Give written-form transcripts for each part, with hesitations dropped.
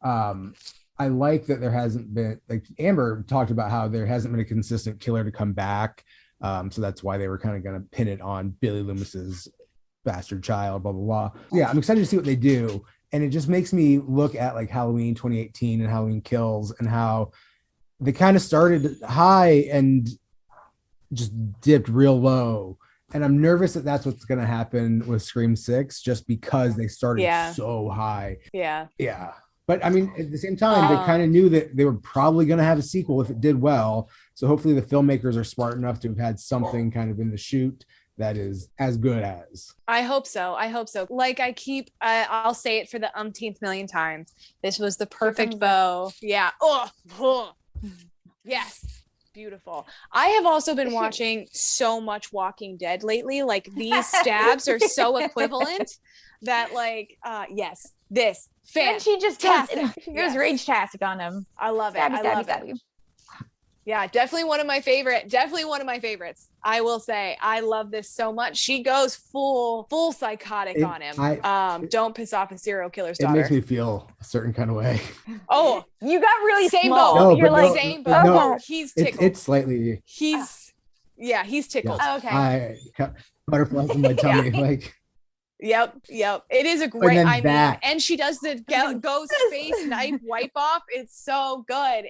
I like that there hasn't been, like Amber talked about how there hasn't been a consistent killer to come back. So that's why they were kind of going to pin it on Billy Loomis's bastard child, blah, blah, blah. Yeah, I'm excited to see what they do. And it just makes me look at like Halloween 2018 and Halloween Kills and how they kind of started high and just dipped real low. And I'm nervous that that's what's going to happen with Scream 6 just because they started so high. Yeah. Yeah. But I mean, at the same time, they kind of knew that they were probably going to have a sequel if it did well. So hopefully the filmmakers are smart enough to have had something kind of in the shoot that is as good as. I hope so. I hope so. Like I'll say it for the umpteenth million times. This was the perfect bow. Yeah. Oh. Yes. Beautiful. I have also been watching so much Walking Dead lately. Like these stabs are so equivalent that yes, this fan. And she just goes rage-tastic on him. I love it. I love it. Yeah, definitely one of my favorites. I will say I love this so much. She goes full psychotic on him. Don't piss off a serial killer's daughter. It makes me feel a certain kind of way. Oh, you got really same small. boat. You're like same boat. No, he's tickled. It's slightly. He's tickled. Yes. Okay. I got butterflies in my tummy. Like. Yep. It is a great. And she does the ghost face knife wipe off. It's so good.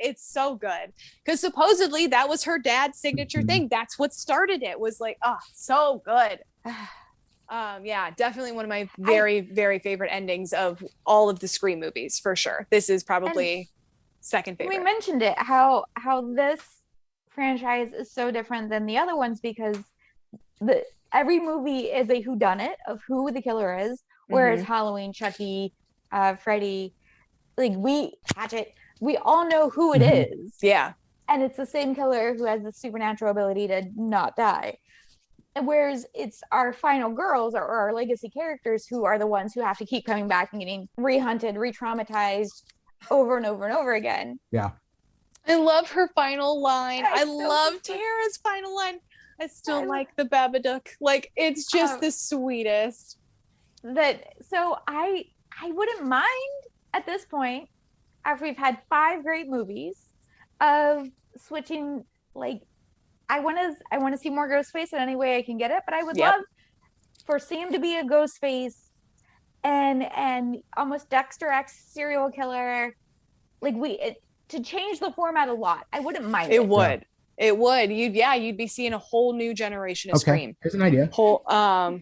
Because supposedly that was her dad's signature thing. That's what started it. Was like, oh, so good. Yeah, definitely one of my very, very favorite endings of all of the Scream movies for sure. This is probably second favorite. We mentioned it how this franchise is so different than the other ones because every movie is a whodunit of who the killer is, whereas Halloween, Chucky, Freddy, Hatchet, we all know who it is. Yeah. And it's the same killer who has the supernatural ability to not die. And whereas it's our final girls or our legacy characters who are the ones who have to keep coming back and getting re-hunted, re-traumatized over and over and over again. Yeah. I love her final line. I love Tara's final line. I still like the Babadook. Like, it's just the sweetest. So I wouldn't mind at this point, after we've had 5 great movies, of switching. Like, I want to see more Ghostface in any way I can get it, but I would love for Sam to be a Ghostface and almost Dexter X serial killer. Like to change the format a lot. I wouldn't mind. It would. It would. You'd be seeing a whole new generation of Scream. Here's an idea.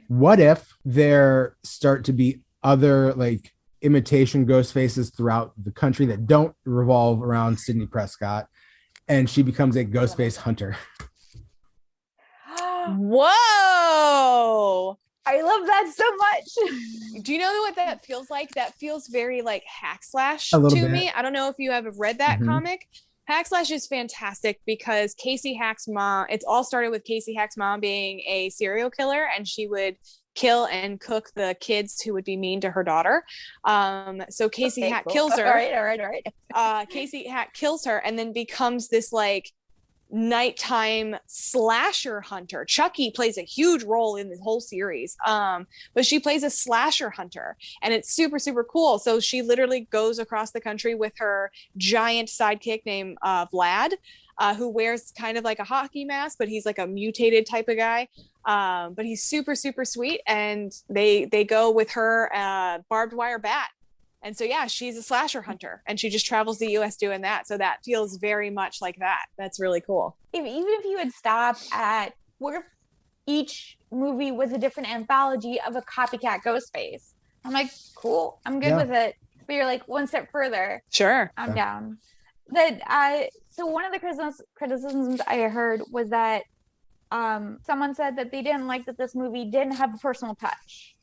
What if there start to be other like imitation ghost faces throughout the country that don't revolve around Sidney Prescott, and she becomes a ghost face hunter? Whoa! I love that so much. Do you know what that feels like? That feels very like Hack Slash to me. I don't know if you have read that comic. Hack Slash is fantastic because Casey Hack's mom, it's all started with Casey Hack's mom being a serial killer, and she would kill and cook the kids who would be mean to her daughter. So Casey Hack kills her. All right. Casey Hack kills her and then becomes this like nighttime slasher hunter. Chucky plays a huge role in the whole series, but she plays a slasher hunter, and it's super, super cool. So she literally goes across the country with her giant sidekick named Vlad, who wears kind of like a hockey mask, but he's like a mutated type of guy. But he's super, super sweet, and they go with her barbed wire bat. And so, yeah, she's a slasher hunter, and she just travels the U.S. doing that. So that feels very much like that. That's really cool. Even if you had stopped at, what if each movie was a different anthology of a copycat Ghostface? I'm like, cool, I'm good with it. But you're like one step further. Sure. I'm down. So one of the criticisms I heard was that someone said that they didn't like that this movie didn't have a personal touch,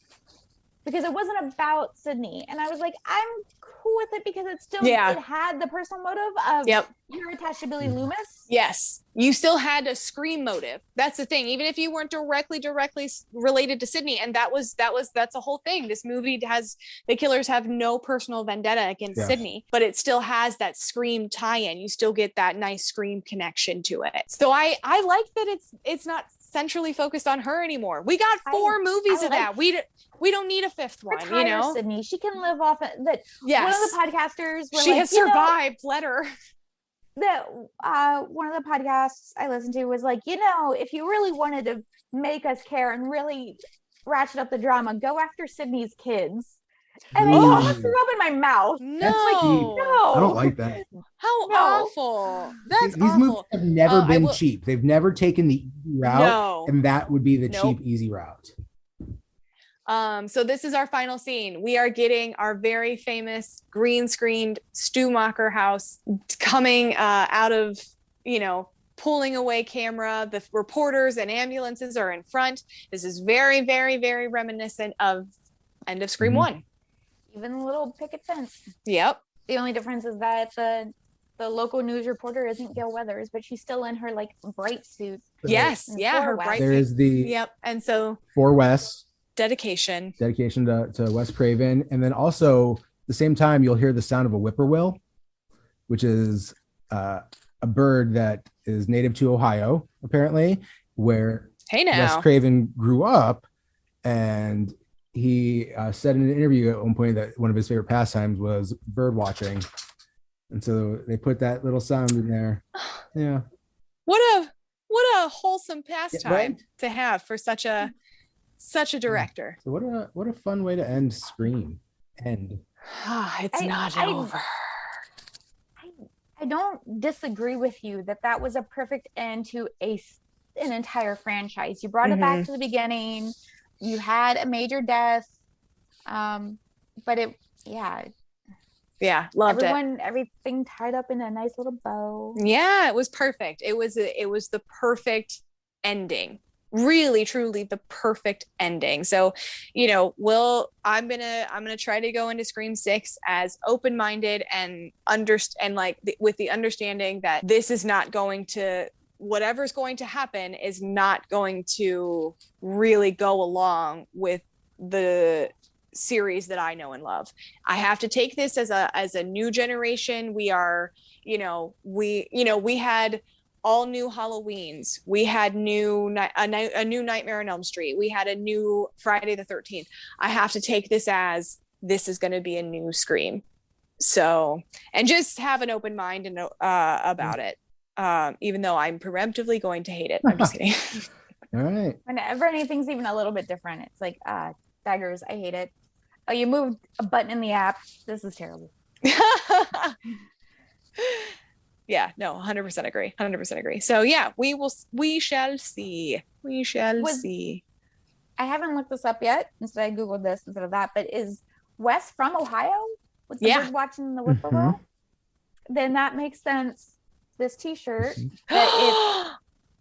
because it wasn't about Sydney. And I was like, I'm cool with it because it still it had the personal motive of you're attached to Billy Loomis. Yes. You still had a Scream motive. That's the thing. Even if you weren't directly related to Sydney. And that's a whole thing. This movie has, the killers have no personal vendetta against Sydney, but it still has that Scream tie-in. You still get that nice Scream connection to it. So I like that it's not centrally focused on her anymore. We got 4 movies of that. We don't need a 5th one, retire, you know. Sydney. She can live off it. That Yes. One of the podcasters were she like, has survived. Let her. That one of the podcasts I listened to was like, if you really wanted to make us care and really ratchet up the drama, go after Sydney's kids. And I almost threw up in my mouth. No, I don't like that. How awful. That's These awful. movies have never been cheap. They've never taken the easy route, and that would be the cheap, easy route. So this is our final scene. We are getting our very famous green screened Stumacher house coming out of, pulling away camera. The reporters and ambulances are in front. This is very, very, very reminiscent of end of Scream 1. Even the little picket fence. Yep. The only difference is that the local news reporter isn't Gail Weathers, but she's still in her bright suit. Yes. Yeah. Her bright suit. There is the Yep. And so for Wes. Dedication to Wes Craven. And then also the same time you'll hear the sound of a whippoorwill, which is a bird that is native to Ohio, apparently, where Wes Craven grew up. And he said in an interview at one point that one of his favorite pastimes was bird watching. And so they put that little sound in there. Yeah. What a wholesome pastime to have for such a director. So what a fun way to end Scream. It's not over. I don't disagree with you that was a perfect end to an entire franchise. You brought it back to the beginning. You had a major death. But loved it. Everything tied up in a nice little bow. Yeah, it was perfect. It was the perfect ending. Really, truly the perfect ending. So, I'm gonna try to go into Scream 6 as open-minded and with the understanding that this is not going to, whatever's going to happen is not going to really go along with the series that I know and love. I have to take this as a new generation. We are, we had all new Halloweens. We had a new Nightmare on Elm Street. We had a new Friday the 13th. I have to take this as this is going to be a new Scream. So, and just have an open mind and about it. Even though I'm preemptively going to hate it. I'm just kidding. All right. Whenever anything's even a little bit different, it's like, daggers, I hate it. Oh, you moved a button in the app. This is terrible. Yeah, no, 100% agree. 100% agree. So yeah, we shall see. We shall see. I haven't looked this up yet. Instead, I Googled this instead of that. But is Wes from Ohio? With the bird watching the whippoorwill? Then that makes sense. This T-shirt that it's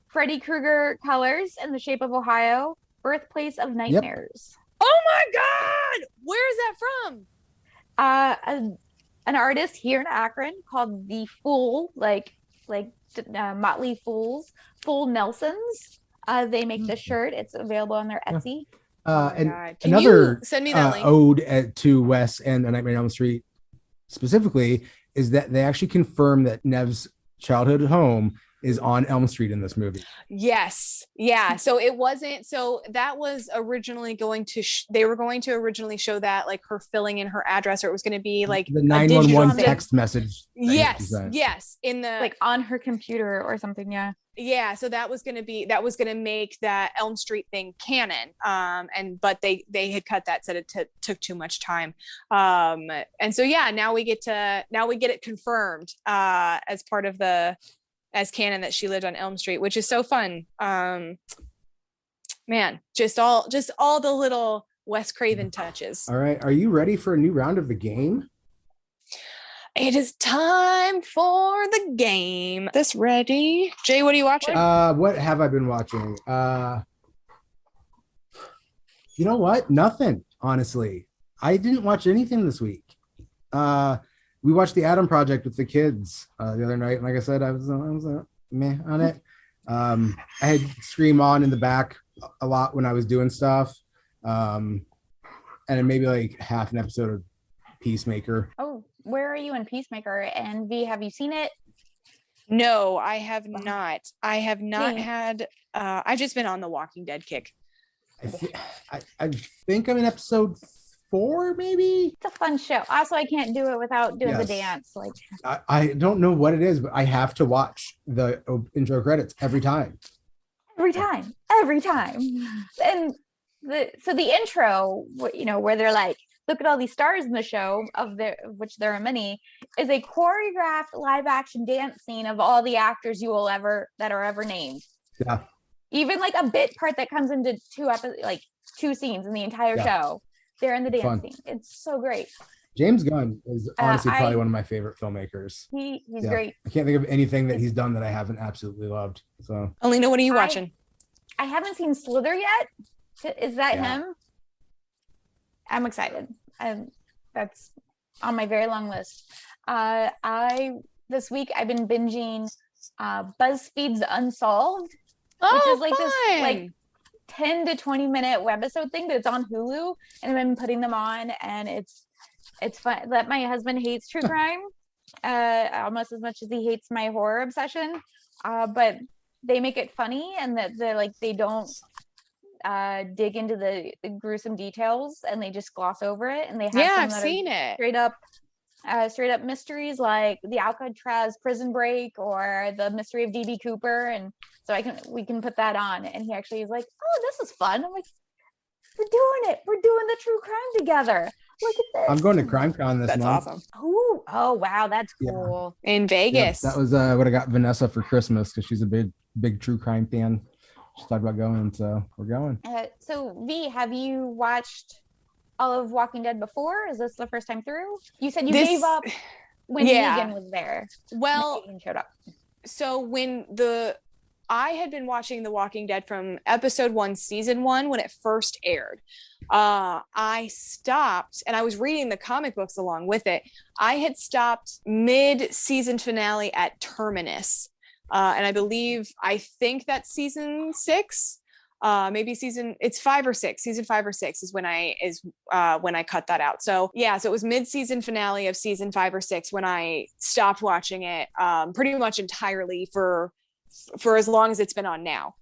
Freddy Krueger colors in the shape of Ohio, birthplace of nightmares. Yep. Oh my God! Where is that from? An artist here in Akron called The Fool, like Motley Fools, Fool Nelsons. They make the shirt. It's available on their Etsy. And Can another you send me that link? ode to Wes and A Nightmare on Elm Street specifically is that they actually confirm that Nev's childhood home is on Elm Street in this movie. Yes. Yeah. So it wasn't, so that was originally going to, they were going to originally show that like her filling in her address, or it was going to be like the 911 text message. Yes. Yes. In the, like on her computer or something. Yeah. Yeah. So that was going to make that Elm Street thing canon. But they had cut that, said it took too much time. And so, yeah, now we get it confirmed, as part of as canon that she lived on Elm Street, which is so fun. Man, just all the little Wes Craven touches. All right. Are you ready for a new round of the game? It is time for the game. This ready? Jay, what are you watching? What have I been watching? You know what? Nothing, honestly. I didn't watch anything this week. We watched The Adam Project with the kids the other night. And like I said, I was meh on it. I had Scream on in the back a lot when I was doing stuff. And then maybe like half an episode of Peacemaker. Oh, where are you in Peacemaker? And V, have you seen it? No, I have not. I have not Me. had. I've just been on the Walking Dead kick. I think I'm in episode 4, maybe. It's a fun show. Also, I can't do it without doing the Yes. dance. Like I don't know what it is, but I have to watch the intro credits every time. every time. And the intro, where they're like, look at all these stars in the show, of which there are many, is a choreographed live action dance scene of all the actors that are ever named. Yeah. Even like a bit part that comes into two scenes in the entire show, they're in the dance scene. It's so great. James Gunn is honestly probably one of my favorite filmmakers. He's great. I can't think of anything that he's done that I haven't absolutely loved. So, Alina, what are you watching? I haven't seen Slither yet. Is that him? I'm excited. That's on my very long list. This week I've been binging BuzzFeed's Unsolved, which is like fun. this like 10 to 20 minute webisode thing, but it's on Hulu, and I've been putting them on, and it's fun. That my husband hates true crime almost as much as he hates my horror obsession, but they make it funny, and that they don't dig into the gruesome details, and they just gloss over it, and they have I've seen it. straight up mysteries like the Alcatraz prison break or the mystery of DB Cooper, and so we can put that on, and he actually is like, oh, this is fun. I'm like, we're doing the true crime together. Look at this. I'm going to CrimeCon this month. That's awesome. Oh wow, that's cool. In Vegas. That was what I got Vanessa for Christmas, because she's a big true crime fan. She talked about going, so we're going. So V, have you watched all of Walking Dead before? Is this the first time through? You said you gave up when Negan was there. Well, Negan showed up. So I had been watching The Walking Dead from episode 1, season 1, when it first aired. I stopped, and I was reading the comic books along with it. I had stopped mid-season finale at Terminus. And I think that's season 6. Maybe it's 5 or 6. Season 5 or 6 is when I cut that out. So it was mid-season finale of season 5 or 6 when I stopped watching it, pretty much entirely for as long as it's been on now.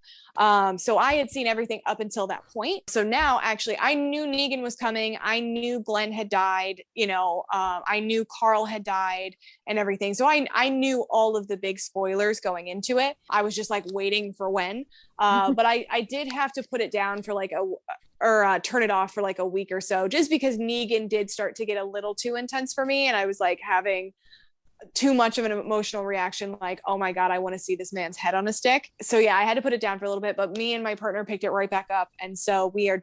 So I had seen everything up until that point. So now actually I knew Negan was coming. I knew Glenn had died, I knew Carl had died and everything. So I knew all of the big spoilers going into it. I was just like waiting for when, but I did have to put it down for turn it off for like a week or so, just because Negan did start to get a little too intense for me. And I was like having too much of an emotional reaction, like, oh my God, I want to see this man's head on a stick. So I had to put it down for a little bit, but me and my partner picked it right back up. And so we are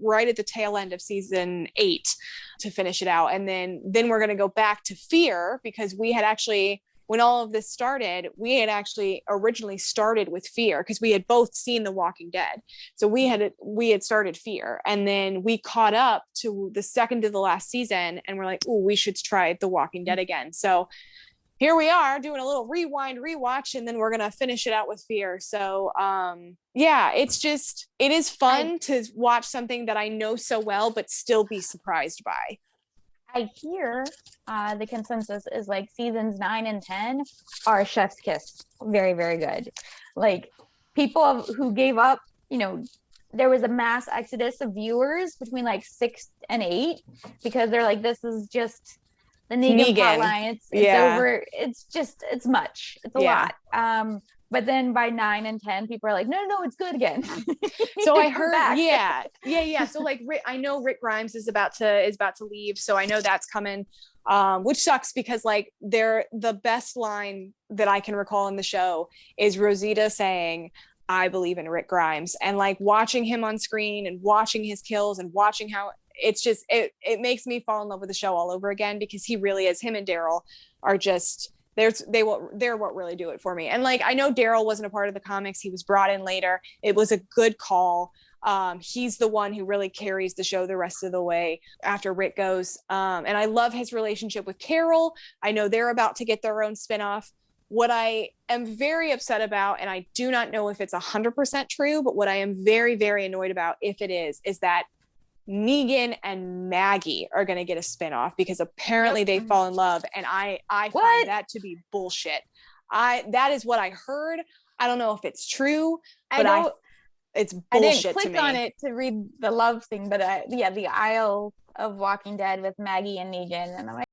right at the tail end of season 8 to finish it out. And then we're going to go back to Fear, because we had actually, when all of this started, we had actually originally started with Fear, because we had both seen The Walking Dead. So we had started Fear, and then we caught up to the second to the last season, and we're like, oh, we should try The Walking Dead again. So here we are doing a little rewatch, and then we're going to finish it out with Fear. So it is fun to watch something that I know so well, but still be surprised by. I hear the consensus is like seasons 9 and 10 are chef's kiss. Very, very good. Like people who gave up, there was a mass exodus of viewers between like 6 and 8, because they're like, this is just the Negan plotline. It's over. It's much. It's a lot. But then by 9 and 10, people are like, no, it's good again. So I heard, yeah. So like, I know Rick Grimes is about to leave, so I know that's coming, which sucks, because like the best line that I can recall in the show is Rosita saying, "I believe in Rick Grimes," and like watching him on screen and watching his kills and watching how it's just it makes me fall in love with the show all over again, because he really is. Him and Daryl are just. They're what really do it for me. And like, I know Daryl wasn't a part of the comics. He was brought in later. It was a good call. He's the one who really carries the show the rest of the way after Rick goes. And I love his relationship with Carol. I know they're about to get their own spinoff. What I am very upset about, and I do not know if it's 100% true, but what I am very, very annoyed about, if it is that Negan and Maggie are going to get a spinoff because apparently they fall in love, and I find that to be bullshit. That is what I heard. I don't know if it's true, but it's bullshit to me. I didn't click on it to read the love thing, but the Isle of Walking Dead with Maggie and Negan, and I'm like,